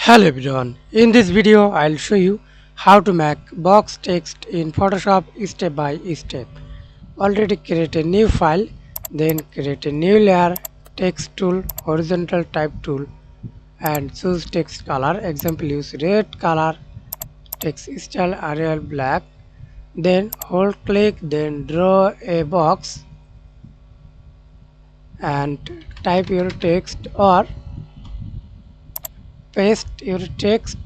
Hello everyone, in this video I'll show you how to make box text in Photoshop step by step. Already create a new file, then create a new layer, text tool, horizontal type tool and choose text color. Example, use red color, text style Arial black, then hold click, then draw a box and type your text or paste your text.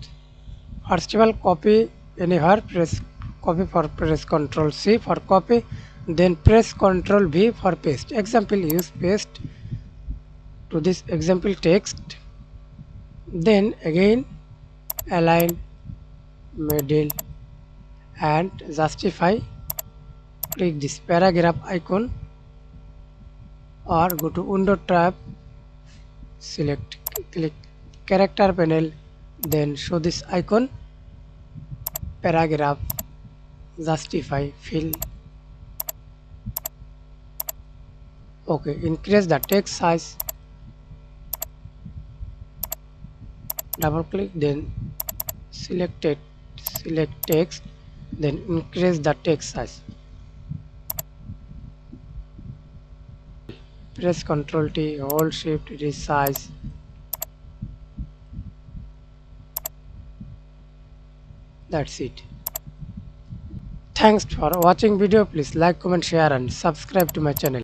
First of all, copy anywhere, press copy for press Ctrl C for copy, then press Ctrl V for paste. Example, use paste to this example text, then again align middle and justify. Click this paragraph icon or go to window tab, select click character panel, then show this icon paragraph, justify, fill. Okay, increase the text size, double click, then select text, then increase the text size. Press Ctrl T, hold shift, resize. That's it. Thanks for watching video. Please like, comment, share and subscribe to my channel.